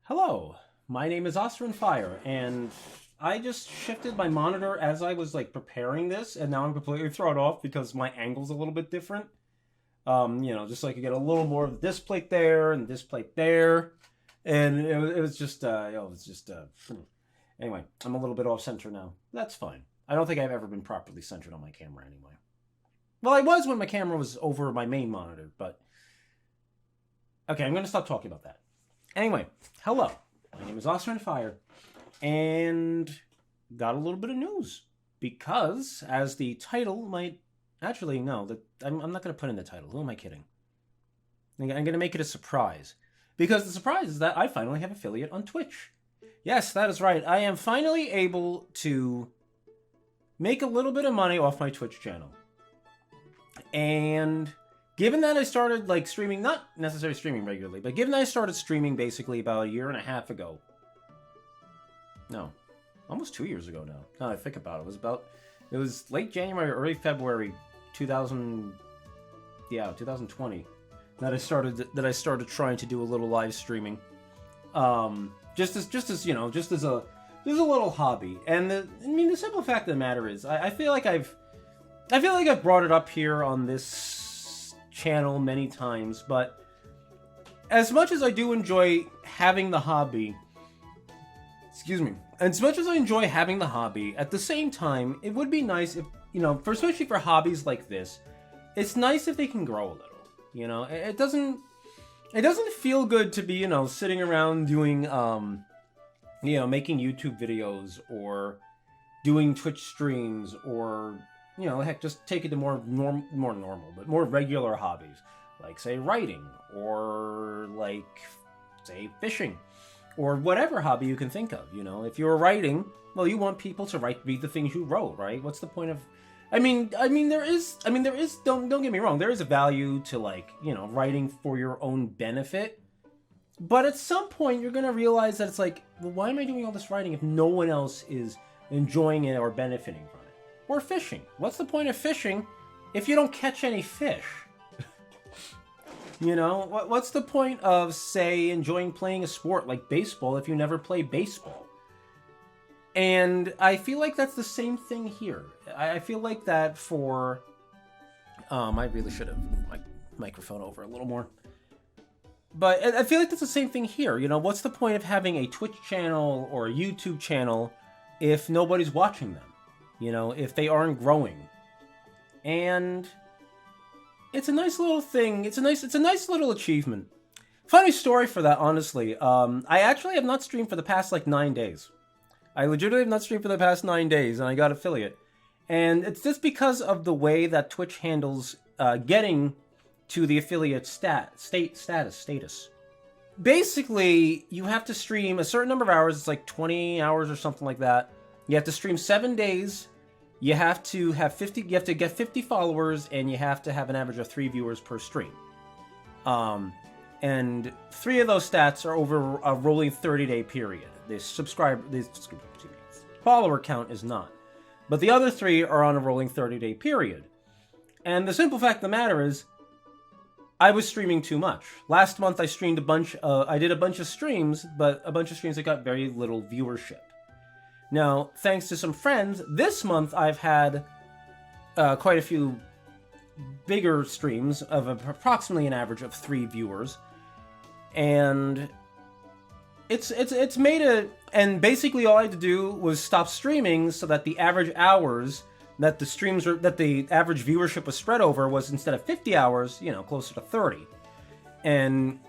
Hello, my name is Oscar Fire, and I just shifted my monitor as I was preparing this, and now I'm completely thrown off because my angle's a little bit different. Just so I could get a little more of this plate there and this plate there, and it was just anyway. I'm a little bit off center now. That's fine. I don't think I've ever been properly centered on my camera anyway. Well, I was when my camera was over my main monitor, but okay, I'm gonna stop talking about that. Anyway, hello. My name is Oscar Fire, and got a little bit of news because, as the title might actually no, that I'm not going to put in the title. Who am I kidding? I'm going to make it a surprise because the surprise is that I finally have affiliate on Twitch. Yes, that is right. I am finally able to make a little bit of money off my Twitch channel, and given that I started streaming, not necessarily streaming regularly, but given that I started streaming basically about a year and a half ago. No, almost 2 years ago now. Now that I think about it, it was late January, early February, 2020 that I started trying to do a little live streaming. Just as a little hobby. And the simple fact of the matter is, I feel like I've brought it up here on this channel many times, but as much as I do enjoy having the hobby, as much as I enjoy having the hobby, at the same time, it would be nice if, especially for hobbies like this, it's nice if they can grow a little. It doesn't feel good to be, sitting around doing, making YouTube videos or doing Twitch streams or, heck, just take it to more normal, but more regular hobbies, like, say, writing, or, say, fishing, or whatever hobby you can think of, If you're writing, well, you want people to read the things you wrote, right? What's the point of... there is, don't get me wrong, there is a value to, writing for your own benefit, but at some point, you're gonna realize that it's well, why am I doing all this writing if no one else is enjoying it or benefiting from it? Or fishing. What's the point of fishing if you don't catch any fish? What's the point of, say, enjoying playing a sport like baseball if you never play baseball? And I feel like that's the same thing here. I feel like that for... I really should have moved my microphone over a little more. But I feel like that's the same thing here. What's the point of having a Twitch channel or a YouTube channel if nobody's watching them? If they aren't growing. And it's a nice little thing. It's a nice little achievement. Funny story for that, honestly. I actually have not streamed for the past 9 days. I legitimately have not streamed for the past 9 days, and I got affiliate. And it's just because of the way that Twitch handles getting to the affiliate status. Basically, you have to stream a certain number of hours. It's 20 hours or something like that. You have to stream 7 days. You have to have 50. You have to get 50 followers, and you have to have an average of 3 viewers per stream. And 3 of those stats are over a rolling 30-day period. This follower count is not, but the other 3 are on a rolling 30-day period. And the simple fact of the matter is, I was streaming too much. Last month, I streamed I did a bunch of streams, but a bunch of streams that got very little viewership. Now, thanks to some friends, this month I've had quite a few bigger streams of approximately an average of 3 viewers, and it's made a... And basically all I had to do was stop streaming so that the average hours that the average viewership was spread over was, instead of 50 hours, closer to 30. And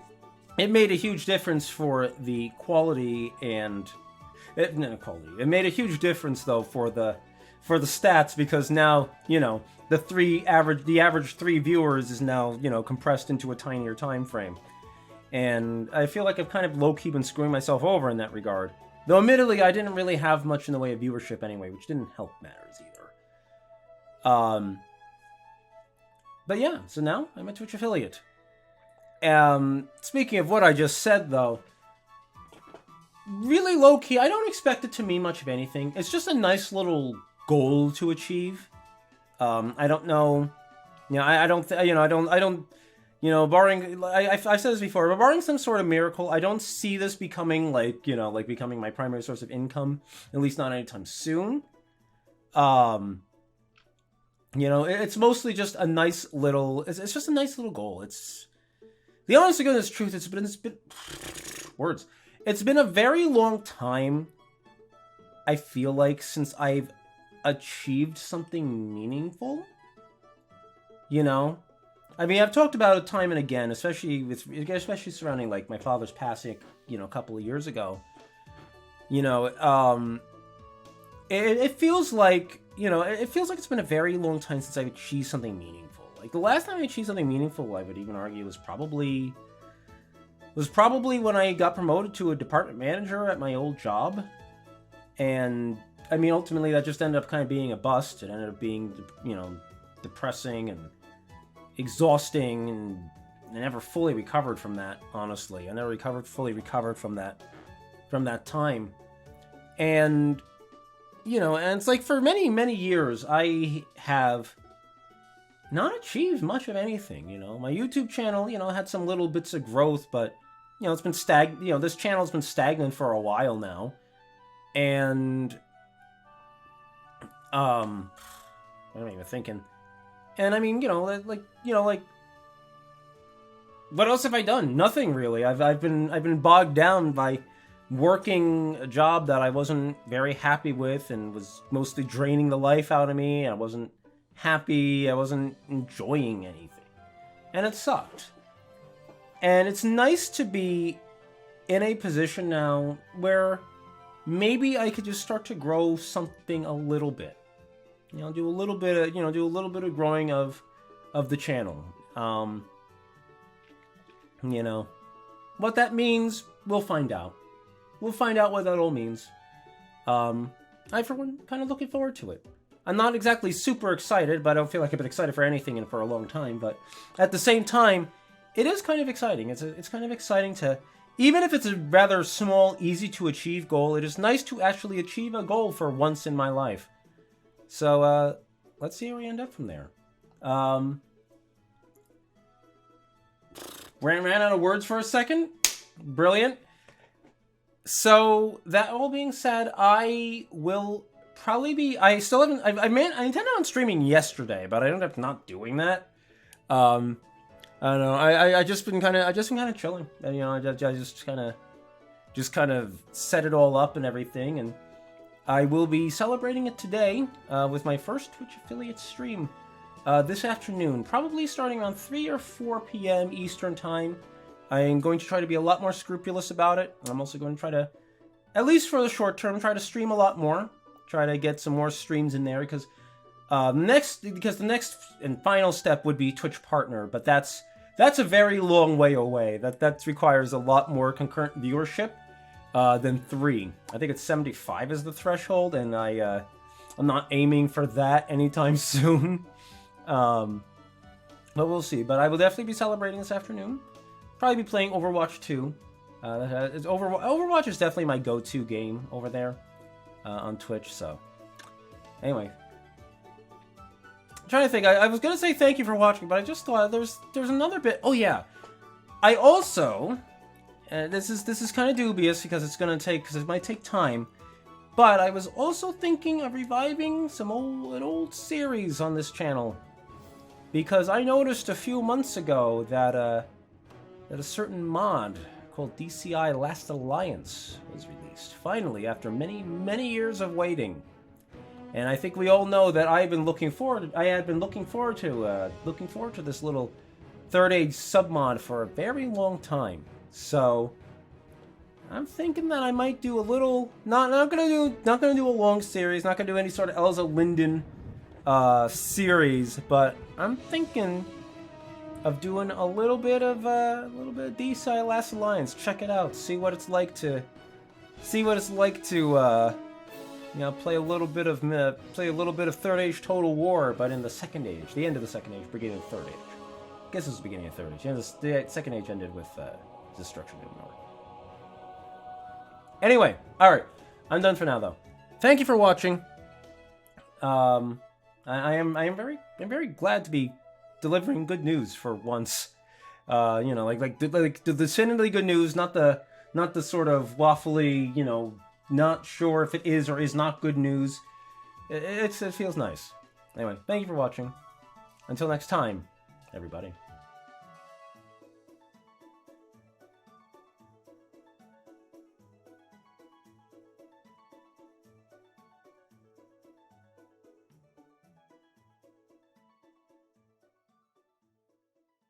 it made a huge difference for the quality and... It made a huge difference, though, for the stats, because now, the average 3 viewers is now, compressed into a tinier time frame. And I feel like I've kind of low-key been screwing myself over in that regard. Though, admittedly, I didn't really have much in the way of viewership anyway, which didn't help matters either. But yeah, so now I'm a Twitch affiliate. Speaking of what I just said, though, really low-key, I don't expect it to mean much of anything. It's just a nice little goal to achieve. I don't know. I don't You know, barring, I've said this before, but barring some sort of miracle, I don't see this becoming like, you know, like becoming my primary source of income, at least not anytime soon. You know, it's mostly just a nice little, it's just a nice little goal. It's, the honest to goodness truth, it's been, words. It's been a very long time, I feel like, since I've achieved something meaningful. You know? I mean, I've talked about it time and again, especially surrounding, like, my father's passing, you know, a couple of years ago. You know, it feels like, you know, it feels like it's been a very long time since I've achieved something meaningful. Like, the last time I achieved something meaningful, I would even argue, was probably when I got promoted to a department manager at my old job. And, I mean, ultimately, that just ended up kind of being a bust. It ended up being, you know, depressing and exhausting, and I never fully recovered from that, honestly. I never fully recovered from that time. And, you know, and it's like for many, many years, I have not achieved much of anything, you know. My YouTube channel, you know, had some little bits of growth, but, you know, it's been you know, this channel's been stagnant for a while now. And, what am I even thinking? And I mean, you know, like, what else have I done? Nothing really. I've been bogged down by working a job that I wasn't very happy with and was mostly draining the life out of me. I wasn't happy. I wasn't enjoying anything. And it sucked. And it's nice to be in a position now where maybe I could just start to grow something a little bit. You know, do a little bit of growing of the channel. You know, what that means, we'll find out. We'll find out what that all means. I, for one, kind of looking forward to it. I'm not exactly super excited, but I don't feel like I've been excited for anything for a long time. But at the same time, it is kind of exciting. It's kind of exciting to, even if it's a rather small, easy to achieve goal, it is nice to actually achieve a goal for once in my life. So, let's see where we end up from there. Ran out of words for a second. Brilliant. So, that all being said, I will probably be, I intended on streaming yesterday, but I ended up not doing that. I don't know, I just been kind of chilling. And, you know, I just kind of set it all up and everything, and I will be celebrating it today with my first Twitch affiliate stream this afternoon, probably starting around 3 or 4 p.m. Eastern Time. I am going to try to be a lot more scrupulous about it. I'm also going to try to, at least for the short term, try to stream a lot more. Try to get some more streams in there, because the next and final step would be Twitch Partner, but that's a very long way away. That requires a lot more concurrent viewership than 3. I think it's 75 is the threshold, and I'm not aiming for that anytime soon. But we'll see. But I will definitely be celebrating this afternoon. Probably be playing Overwatch 2. Overwatch is definitely my go-to game over there on Twitch. So, anyway, I'm trying to think. I was gonna say thank you for watching, but I just thought there's another bit. Oh yeah, I also. This is kind of dubious because it might take time, but I was also thinking of reviving an old series on this channel, because I noticed a few months ago that a certain mod called DCI Last Alliance was released finally after many, many years of waiting, and I think we all know that I had been looking forward to this little Third Age submod for a very long time. So I'm thinking that I might do a little, not gonna do a long series, not gonna do any sort of Elza Linden series, but I'm thinking of doing a little bit of DCI Last Alliance. Check it out, see what it's like to you know, play a little bit of Third Age Total War, but in the Second Age, the end of the Second Age, beginning of the Third Age. I guess this is the beginning of Third Age. The Second Age ended with Destruction of Numenor. Anyway, alright. I'm done for now, though. Thank you for watching. I am very glad to be delivering good news for once. You know, like the definitively good news, not the sort of waffly, you know, not sure if it is or is not good news. It feels nice. Anyway, thank you for watching. Until next time, everybody.